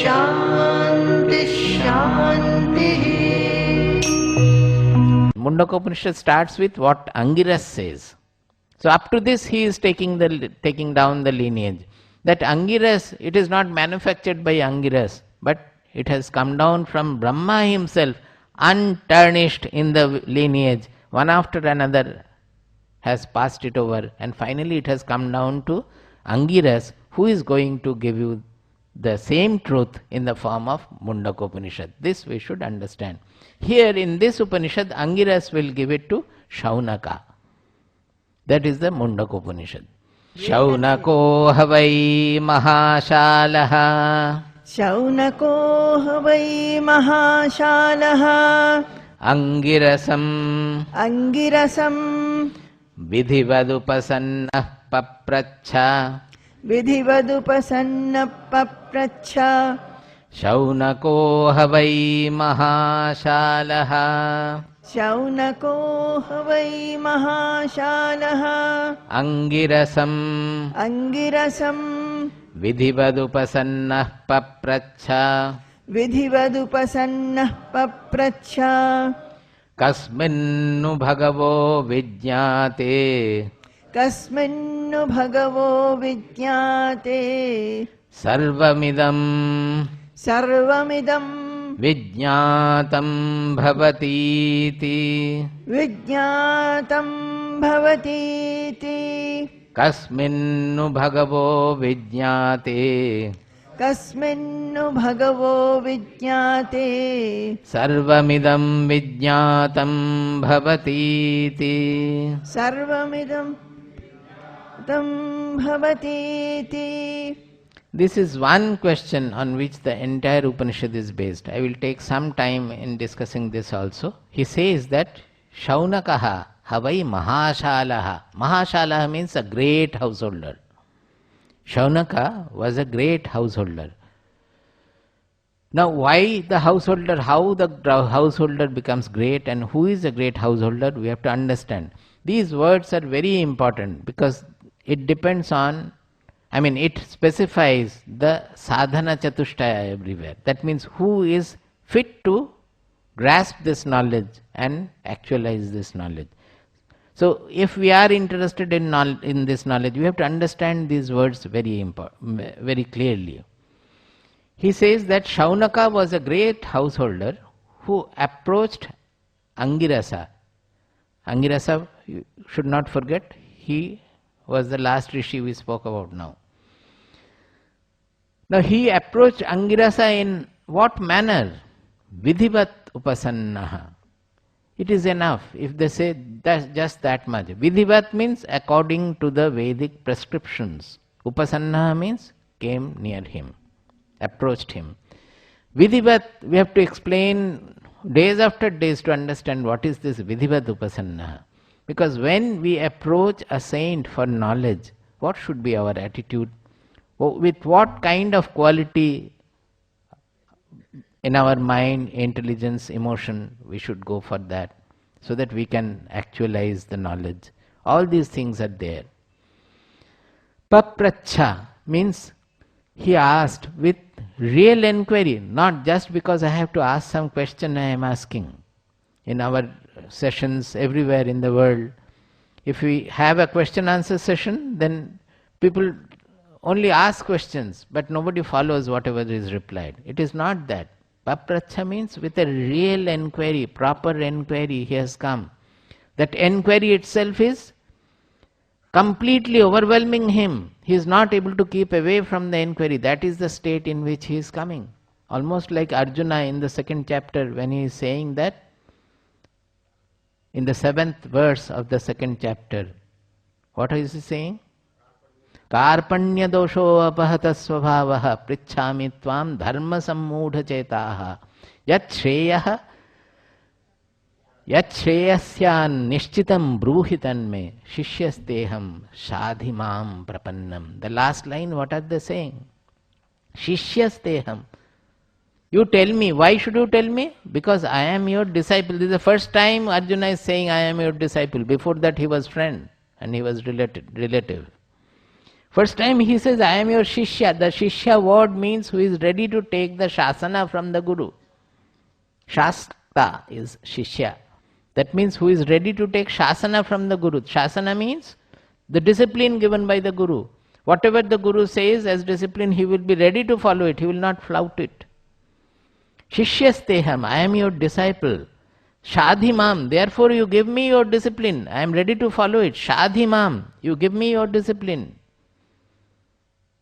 Shanti Shanti. Mundakopanishad starts with what Angiras says. So up to this he is taking down the lineage. That Angiras, it is not manufactured by Angiras, but it has come down from Brahma himself, untarnished in the lineage. One after another has passed it over, and finally it has come down to Angiras, who is going to give you the same truth in the form of Mundakopanishad. This we should understand. Here in this Upanishad, Angiras will give it to Shaunaka. That is the Mundakopanishad. Shaunako havai mahashalaha. Shaunako havai mahashalaha. Angirasam. Angirasam. Vidhivadupasannah papracha. Vidhivadupasannah papracha. Shaunako havai mahashalaha. Shaunako havai mahashalaha. Angirasam. Angirasam. Vidhivadupasannah papracha. Vidhivadupasannah papracha. Kasminnu bhagavo vijñāte. Kasminnu bhagavo vijñāte. Sarvamidam. Sarvamidam. Vijñātam bhavatiti. Vijñātam bhavatiti. Kasminnu bhagavo vijñāte. Kasminnu bhagavo vijñāte. Sarvamidam vijñātam bhavatiti. Sarvamidam tam bhavatiti. This is one question on which the entire Upanishad is based. I will take some time in discussing this also. He says that Shaunakaha havai mahashalaha. Mahashalaha means a great householder. Shaunaka was a great householder. Now why the householder, how the householder becomes great and who is a great householder, we have to understand. These words are very important because it depends on, it specifies the sadhana chatushtaya everywhere. That means who is fit to grasp this knowledge and actualize this knowledge. So if we are interested in this knowledge, we have to understand these words very clearly. He says that Shaunaka was a great householder who approached Angirasa. Angirasa, you should not forget, he was the last rishi we spoke about now. Now he approached Angirasa in what manner? Vidhivat upasannaha. It is enough if they say that's just that much. Vidhivat means according to the Vedic prescriptions. Upasannaha means came near him, approached him. Vidhivat, we have to explain days after days to understand what is this Vidhivat upasannaha. Because when we approach a saint for knowledge, what should be our attitude? With what kind of quality in our mind, intelligence, emotion, we should go for that so that we can actualize the knowledge. All these things are there. Papracha means he asked with real enquiry, not just because I have to ask some question I am asking. In our sessions everywhere in the world, if we have a question answer session, then people only ask questions, but nobody follows whatever is replied. It is not that. Papracha means with a real enquiry, proper enquiry he has come. That enquiry itself is completely overwhelming him. He is not able to keep away from the enquiry. That is the state in which he is coming. Almost like Arjuna in the 2nd chapter when he is saying that, in the 7th verse of the 2nd chapter, what is he saying? Karpanya dosho apahata svabhavaha prichhami tvam dharma sammudha chetaha yat shreyasyan nishchitam bruhitan me shishyasteham shadhimam prapannam. The last line, what are they saying? Shishyasteham. You tell me. Why should you tell me? Because I am your disciple. This is the first time Arjuna is saying I am your disciple. Before that he was friend and he was relative. First time he says, I am your Shishya. The Shishya word means who is ready to take the Shasana from the Guru. Shasta is Shishya. That means who is ready to take Shasana from the Guru. Shasana means the discipline given by the Guru. Whatever the Guru says as discipline, he will be ready to follow it. He will not flout it. Shishyasteham, I am your disciple. Shadhimam, therefore you give me your discipline. I am ready to follow it. Shadhimam, you give me your discipline.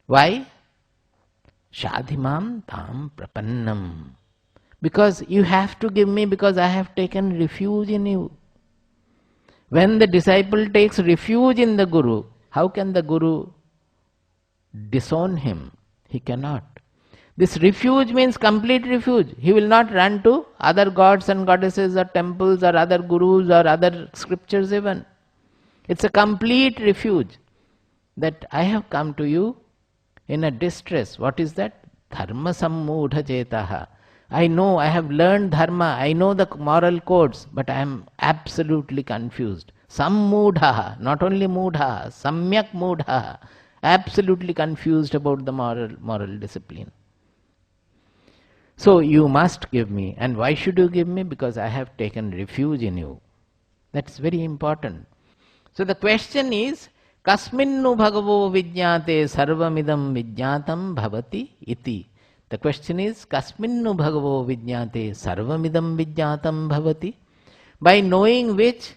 Why? Shadhimam tam prapannam. Because you have to give me, because I have taken refuge in you. When the disciple takes refuge in the Guru, how can the Guru disown him? He cannot. This refuge means complete refuge. He will not run to other gods and goddesses or temples or other gurus or other scriptures even. It's a complete refuge that I have come to you in a distress. What is that? Dharma sammudha chetaha. I know, I have learned dharma, I know the moral codes, but I am absolutely confused. Sammudha, not only mudha, samyak mudha, absolutely confused about the moral discipline. So you must give me. And why should you give me? Because I have taken refuge in you. That's very important. So the question is, Kasminnu bhagavo vijñāte sarvamidam vijñātam bhavati iti. The question is, Kasminnu bhagavo vijñāte sarvamidam vijñātam bhavati. By knowing which,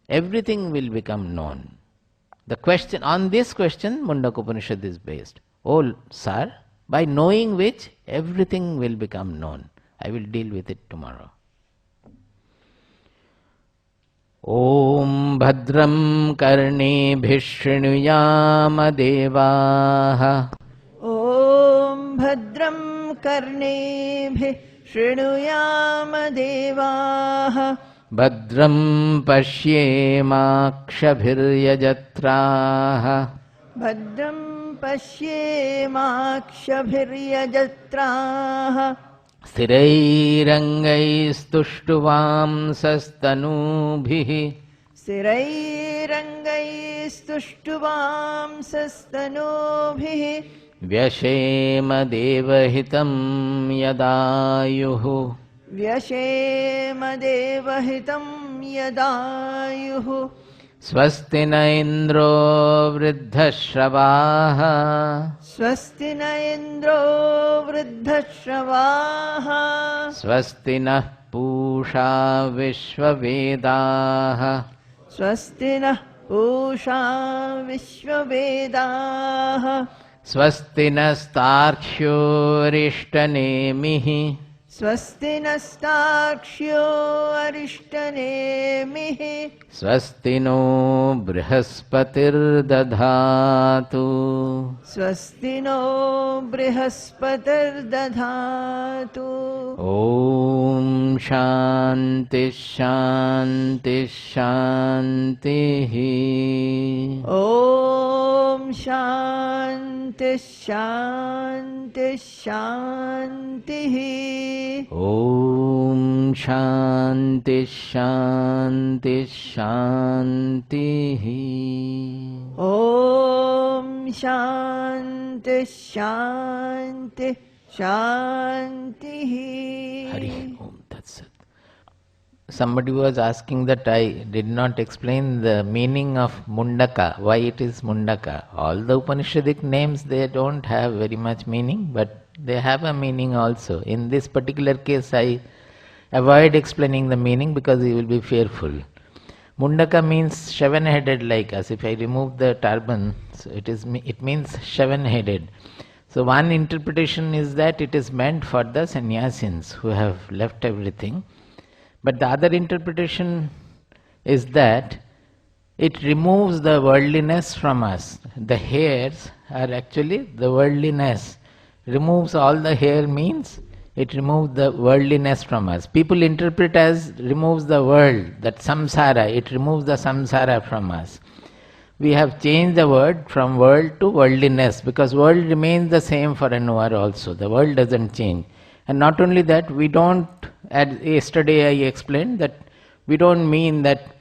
everything will become known. The question, on this question, Mundakopanishad is based. Oh, sir, by knowing which, everything will become known. I will deal with it tomorrow. Om Bhadram Karnebhih Shrunuyama Devaha. Om Bhadram Karnebhih Shrunuyama Devaha. Bhadram Pashyemakshabhiryajatraha. Bhadram Pashyemakshabhiryajatraha. Sthirairangaistuštuvamsastanubhih. Sthirairangaistuštuvamsastanubhih. Vyashema devahitam yadayuhu. Vyashema devahitam yadayuhu. Swasti na indro vriddhashravāha. Swasti na indro vriddhashravāha. Swasti na pūಷā vishvavedāha. Swasti na pūಷā vishvavedāha. Swasti nastākṣyo arishtanemihi. Swasti nastākṣyo arishtanemihi. Swasti no brihaspatirdadhātu. Swasti no brihaspatirdadhātu. Om Shanti Shanti Shanti. Om Shanti Shanti Shanti. Om Shanti Shanti Shanti. Om Shanti Shanti Shanti. Hari Om Tat Sat. Somebody was asking that I did not explain the meaning of Mundaka, why it is Mundaka. All the Upanishadic names, they don't have very much meaning, but they have a meaning also. In this particular case, I avoid explaining the meaning because you will be fearful. Mundaka means seven-headed like us. If I remove the turban, so it means seven-headed. So one interpretation is that it is meant for the sannyasins who have left everything. But the other interpretation is that it removes the worldliness from us. The hairs are actually the worldliness. Removes all the hair means it removes the worldliness from us. People interpret as removes the world, that samsara, it removes the samsara from us. We have changed the word from world to worldliness because world remains the same for an hour also. The world doesn't change. And not only that, we don't, as yesterday I explained, that we don't mean that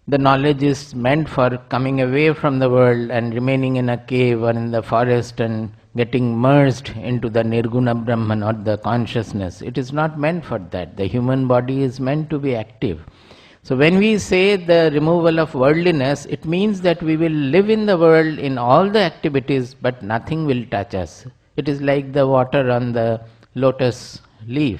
the knowledge is meant for coming away from the world and remaining in a cave or in the forest and getting merged into the Nirguna Brahman or the consciousness. It is not meant for that. The human body is meant to be active. So when we say the removal of worldliness, it means that we will live in the world in all the activities, but nothing will touch us. It is like the water on the lotus leaf.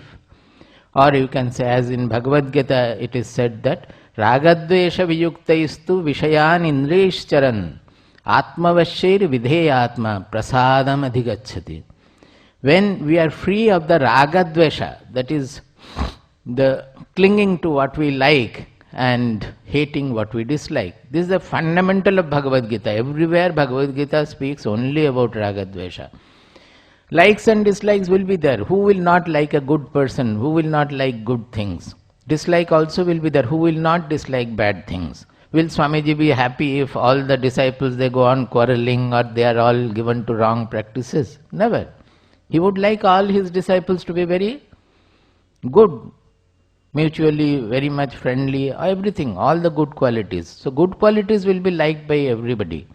Or you can say, as in Bhagavad Gita, it is said that Ragadvesha viyuktaistu vishayan indrishcharan atmavashir vidheyatma prasadam adhigacchati. When we are free of the ragadvesha, that is the clinging to what we like and hating what we dislike. This is the fundamental of Bhagavad Gita. Everywhere Bhagavad Gita speaks only about ragadvesha. Likes and dislikes will be there. Who will not like a good person? Who will not like good things? Dislike also will be there. Who will not dislike bad things? Will Swamiji be happy if all the disciples, they go on quarreling or they are all given to wrong practices? Never. He would like all his disciples to be very good, mutually very much friendly, everything, all the good qualities. So good qualities will be liked by everybody.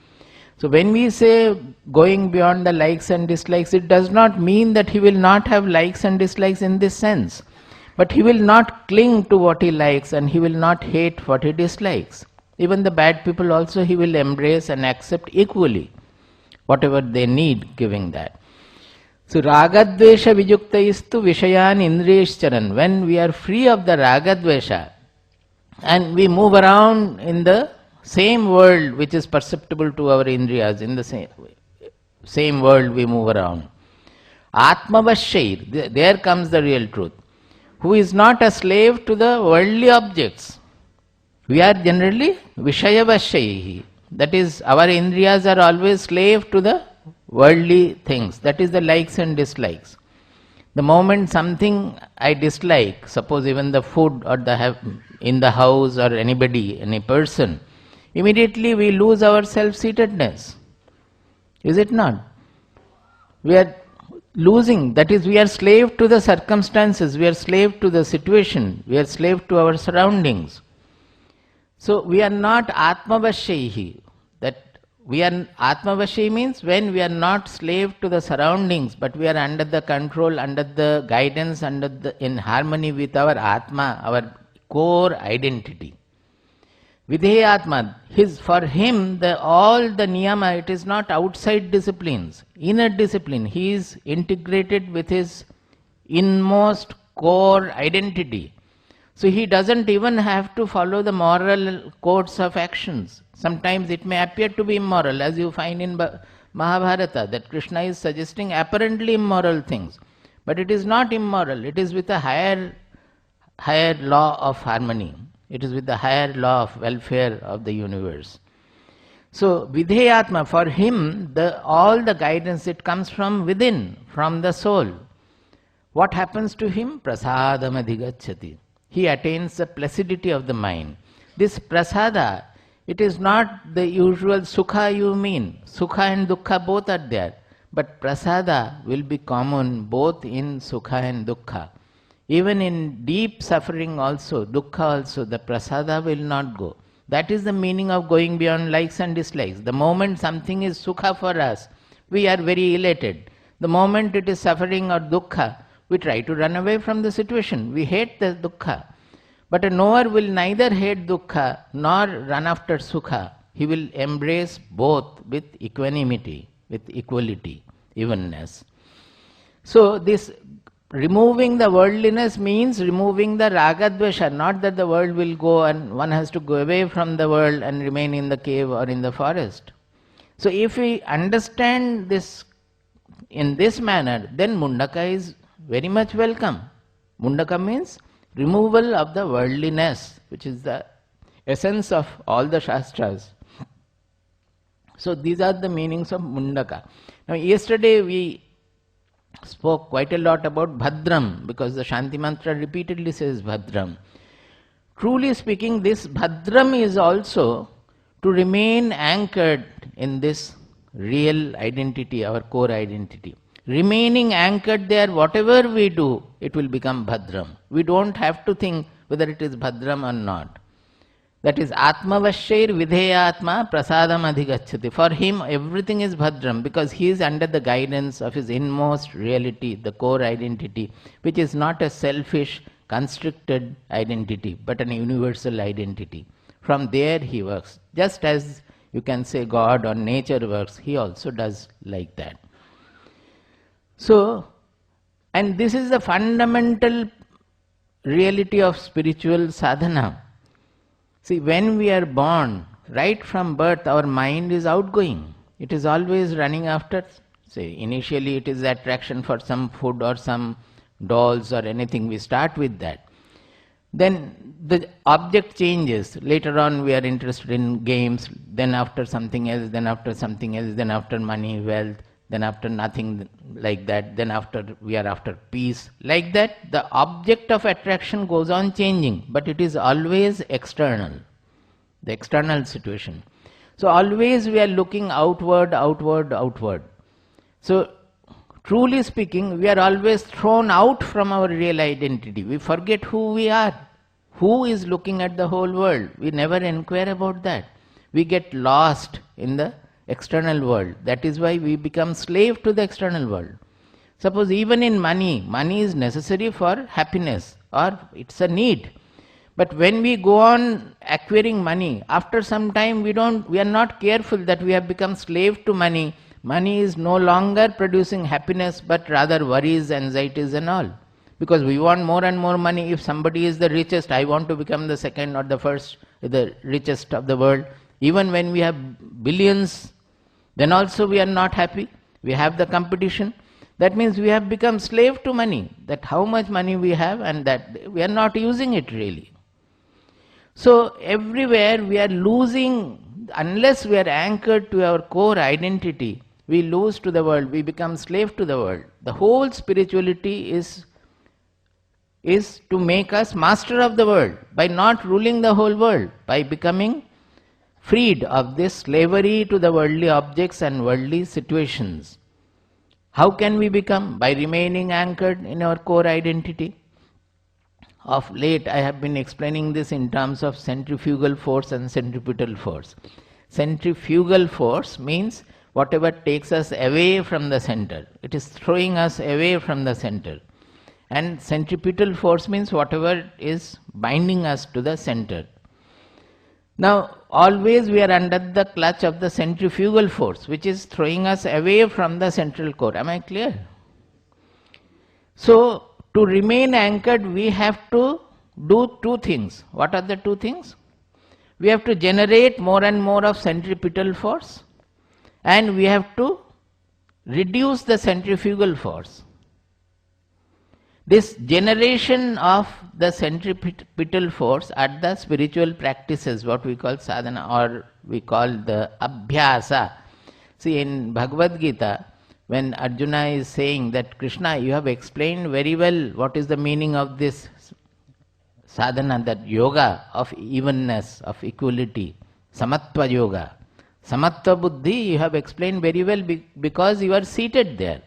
So when we say going beyond the likes and dislikes, it does not mean that he will not have likes and dislikes in this sense. But he will not cling to what he likes and he will not hate what he dislikes. Even the bad people also he will embrace and accept equally, whatever they need, giving that. So ragadvesha vijukta vishayan indriyeshcharan. When we are free of the ragadvesha and we move around in the same world which is perceptible to our indriyas, in the same world we move around. Atmavashyair, there comes the real truth. Who is not a slave to the worldly objects. We are generally vishayavashyahi. That is, our indriyas are always slave to the worldly things. That is the likes and dislikes. The moment something I dislike, suppose even the food or in the house or anybody, any person, immediately we lose our self-seatedness. Is it not? We are losing, that is, we are slave to the circumstances, we are slave to the situation, we are slave to our surroundings. So we are not atmavashyahi. That we are atmavashyahi means when we are not slave to the surroundings, but we are under the control, under the guidance, in harmony with our atma, our core identity. Vidheyatma, for him, all the niyama, it is not outside disciplines, inner discipline. He is integrated with his inmost core identity. So he doesn't even have to follow the moral codes of actions. Sometimes it may appear to be immoral, as you find in Mahabharata, that Krishna is suggesting apparently immoral things. But it is not immoral, it is with a higher law of harmony. It is with the higher law of welfare of the universe. So, Vidheyatma, for him, all the guidance, it comes from within, from the soul. What happens to him? Prasadam adhigacchati. He attains the placidity of the mind. This prasada, it is not the usual sukha you mean. Sukha and dukkha both are there. But prasada will be common both in sukha and dukkha. Even in deep suffering also, dukkha also, the prasada will not go. That is the meaning of going beyond likes and dislikes. The moment something is sukha for us, we are very elated. The moment it is suffering or dukkha, we try to run away from the situation. We hate the dukkha. But a knower will neither hate dukkha nor run after sukha. He will embrace both with equanimity, with equality, evenness. So this removing the worldliness means removing the ragadvesha, not that the world will go and one has to go away from the world and remain in the cave or in the forest. So if we understand this in this manner, then Mundaka is very much welcome. Mundaka means removal of the worldliness, which is the essence of all the Shastras. So these are the meanings of Mundaka. Now yesterday we spoke quite a lot about Bhadram, because the Shanti Mantra repeatedly says Bhadram. Truly speaking, this Bhadram is also to remain anchored in this real identity, our core identity. Remaining anchored there, whatever we do, it will become Bhadram. We don't have to think whether it is Bhadram or not. That is Atmavashair Vidheyatma Prasadam Adhigacchati. For him everything is Bhadram because he is under the guidance of his inmost reality, the core identity, which is not a selfish, constricted identity, but an universal identity. From there he works. Just as you can say God or nature works, he also does like that. So, and this is the fundamental reality of spiritual sadhana. See, when we are born, right from birth, our mind is outgoing. It is always running after, say, initially it is the attraction for some food or some dolls or anything. We start with that. Then the object changes. Later on we are interested in games, then after something else, then after something else, then after money, wealth, then after nothing like that, then after we are after peace. Like that, the object of attraction goes on changing, but it is always external, the external situation. So always we are looking outward, outward, outward. So truly speaking, we are always thrown out from our real identity. We forget who we are. Who is looking at the whole world? We never inquire about that. We get lost in the external world. That is why we become slave to the external world. Suppose even in money, money is necessary for happiness or it's a need. But when we go on acquiring money, after some time we are not careful that we have become slave to money. Money is no longer producing happiness but rather worries, anxieties and all. Because we want more and more money. If somebody is the richest, I want to become the second or the first, the richest of the world. Even when we have billions, then also we are not happy. We have the competition. That means we have become slave to money. That how much money we have and that we are not using it really. So everywhere we are losing, unless we are anchored to our core identity, we lose to the world, we become slave to the world. The whole spirituality is to make us master of the world by not ruling the whole world, by becoming freed of this slavery to the worldly objects and worldly situations. How can we become? By remaining anchored in our core identity. Of late I have been explaining this in terms of centrifugal force and centripetal force. Centrifugal force means whatever takes us away from the center. It is throwing us away from the center. And centripetal force means whatever is binding us to the center. Now, always we are under the clutch of the centrifugal force, which is throwing us away from the central core. Am I clear? So, to remain anchored, we have to do two things. What are the two things? We have to generate more and more of centripetal force, and we have to reduce the centrifugal force. This generation of the centripetal force are the spiritual practices, what we call sadhana, or we call the abhyasa. See, in Bhagavad Gita, when Arjuna is saying that, Krishna, you have explained very well what is the meaning of this sadhana, that yoga of evenness, of equality, samatva yoga. Samatva buddhi, you have explained very well because you are seated there.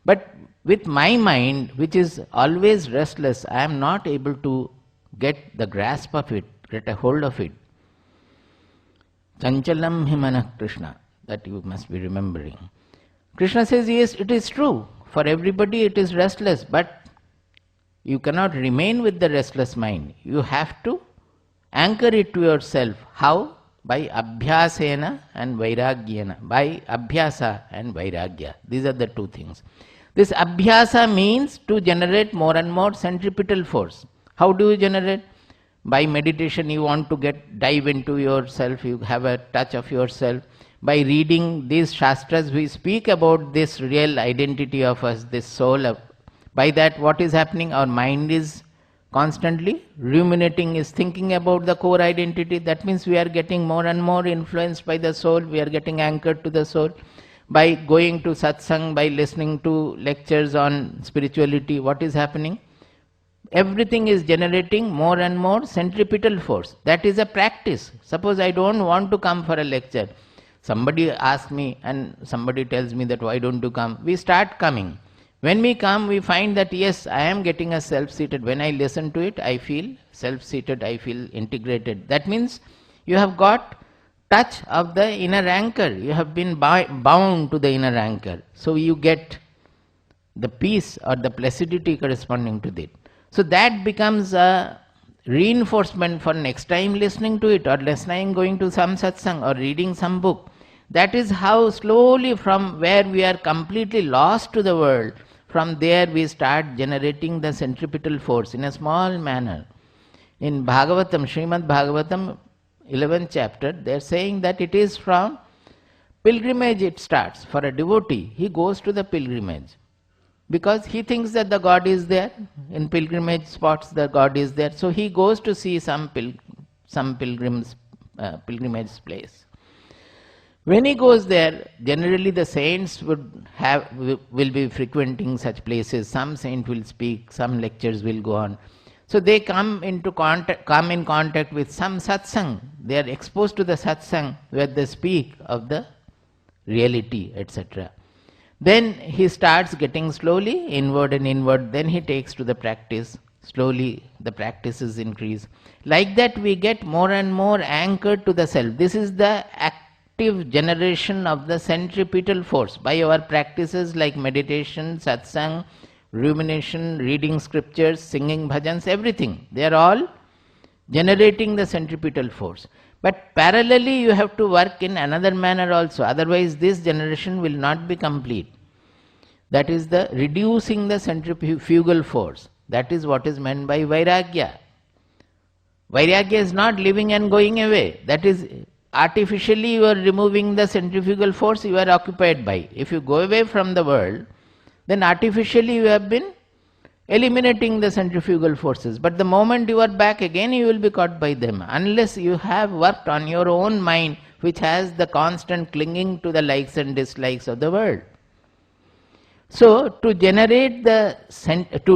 But with my mind, which is always restless, I am not able to get the grasp of it, get a hold of it. Chanchalam himana Krishna, that you must be remembering. Krishna says, yes, it is true. For everybody it is restless, but you cannot remain with the restless mind. You have to anchor it to yourself. How? By abhyasena and vairagyena. By abhyasa and vairagya. These are the two things. This abhyasa means to generate more and more centripetal force. How do you generate? By meditation you want to dive into yourself, you have a touch of yourself. By reading these shastras, we speak about this real identity of us, this soul. By that what is happening? Our mind is constantly ruminating, is thinking about the core identity. That means we are getting more and more influenced by the soul, we are getting anchored to the soul. By going to satsang, by listening to lectures on spirituality, what is happening? Everything is generating more and more centripetal force. That is a practice. Suppose I don't want to come for a lecture. Somebody asks me and somebody tells me that why don't you come? We start coming. When we come, we find that yes, I am getting a self-seated. When I listen to it, I feel self-seated, I feel integrated. That means you have got touch of the inner anchor. You have been bound to the inner anchor. So you get the peace or the placidity corresponding to it. So that becomes a reinforcement for next time listening to it, or next time going to some satsang or reading some book. That is how slowly, from where we are completely lost to the world, from there we start generating the centripetal force in a small manner. In Bhagavatam, Srimad Bhagavatam, 11th chapter, they are saying that it is from pilgrimage it starts. For a devotee, he goes to the pilgrimage because he thinks that the God is there. In pilgrimage spots, the God is there. So he goes to see some pilgrimage place. When he goes there, generally the saints will be frequenting such places. Some saint will speak, some lectures will go on. So they come in contact with some satsang. They are exposed to the satsang where they speak of the reality, etc. Then he starts getting slowly inward and inward. Then he takes to the practice. Slowly the practices increase. Like that we get more and more anchored to the self. This is the active generation of the centripetal force by our practices like meditation, satsang, rumination, reading scriptures, singing bhajans, everything. They are all generating the centripetal force. But parallelly you have to work in another manner also, otherwise this generation will not be complete. That is the reducing the centrifugal force. That is what is meant by Vairagya. Vairagya is not living and going away. That is artificially you are removing the centrifugal force you are occupied by. If you go away from the world, then artificially you have been eliminating the centrifugal forces. But the moment you are back again, you will be caught by them. Unless you have worked on your own mind, which has the constant clinging to the likes and dislikes of the world. So, to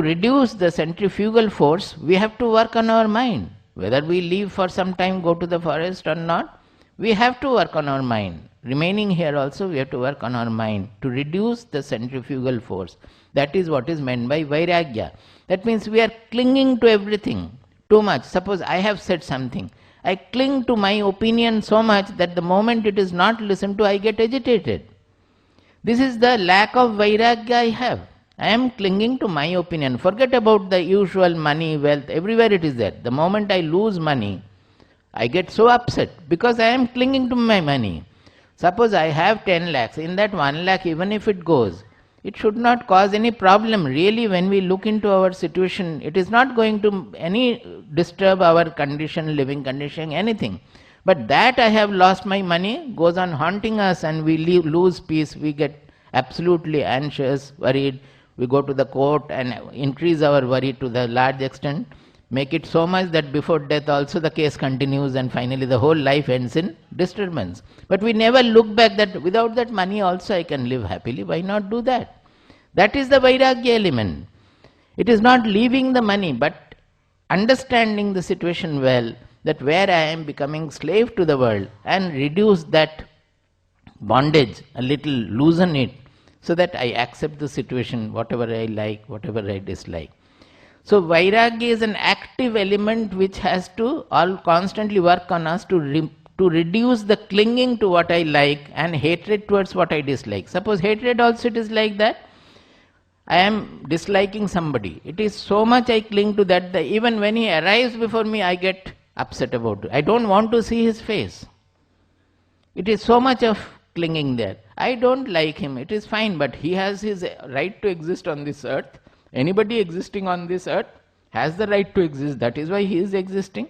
reduce the centrifugal force, we have to work on our mind. Whether we leave for some time, go to the forest or not, we have to work on our mind. Remaining here also, we have to work on our mind to reduce the centrifugal force. That is what is meant by Vairagya. That means we are clinging to everything too much. Suppose I have said something. I cling to my opinion so much that the moment it is not listened to, I get agitated. This is the lack of Vairagya I have. I am clinging to my opinion. Forget about the usual money, wealth, everywhere it is there. The moment I lose money, I get so upset because I am clinging to my money. Suppose I have 10 lakhs. In that 1 lakh, even if it goes, it should not cause any problem. Really, when we look into our situation, it is not going to disturb our condition, living condition, anything. But that I have lost my money goes on haunting us, and we lose peace. We get absolutely anxious, worried. We go to the court and increase our worry to the large extent. Make it so much that before death also the case continues, and finally the whole life ends in disturbance. But we never look back that without that money also I can live happily. Why not do that? That is the Vairagya element. It is not leaving the money, but understanding the situation well, that where I am becoming slave to the world, and reduce that bondage a little, loosen it, so that I accept the situation, whatever I like, whatever I dislike. So Vairagya is an active element which has to all constantly work on us to reduce the clinging to what I like and hatred towards what I dislike. Suppose hatred also it is like that. I am disliking somebody. It is so much I cling to that even when he arrives before me, I get upset about it. I don't want to see his face. It is so much of clinging there. I don't like him. It is fine, but he has his right to exist on this earth. Anybody existing on this earth has the right to exist. That is why he is existing.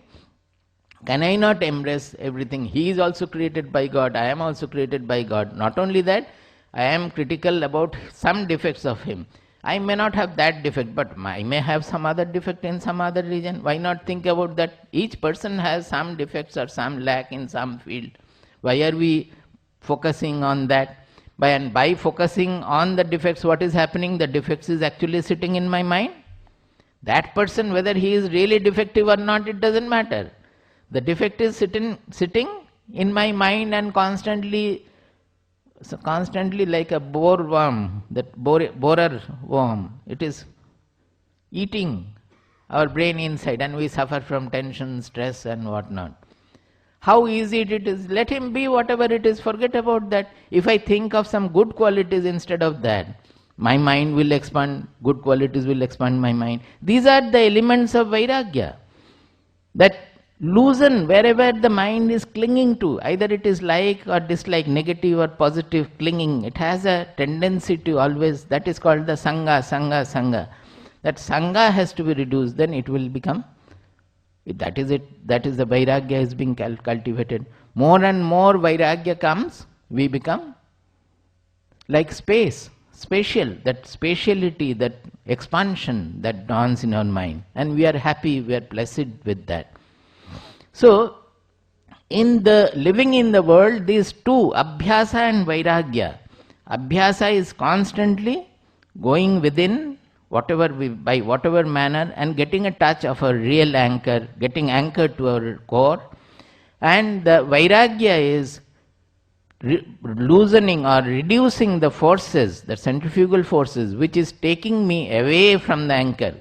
Can I not embrace everything? He is also created by God. I am also created by God. Not only that, I am critical about some defects of him. I may not have that defect, but I may have some other defect in some other region. Why not think about that? Each person has some defects or some lack in some field. Why are we focusing on that? By focusing on the defects, what is happening? The defects is actually sitting in my mind. That person, whether he is really defective or not, it doesn't matter. The defect is sitting in my mind and constantly So constantly like a borer worm, it is eating our brain inside, and we suffer from tension, stress and whatnot. How easy it is. Let him be whatever it is, forget about that. If I think of some good qualities instead of that, my mind will expand, good qualities will expand my mind. These are the elements of Vairagya. That loosen wherever the mind is clinging to, either it is like or dislike, negative or positive clinging. It has a tendency to always, that is called the Sangha. That Sangha has to be reduced, then it will become, that is it, that is the Vairagya is being cultivated. More and more Vairagya comes, we become like space, spatial, that spatiality, that expansion that dawns in our mind. And we are happy, we are blessed with that. So, in the living in the world, these two, Abhyasa and Vairagya. Abhyasa is constantly going within by whatever manner and getting a touch of a real anchor, getting anchored to our core. And the Vairagya is loosening or reducing the forces, the centrifugal forces, which is taking me away from the anchor.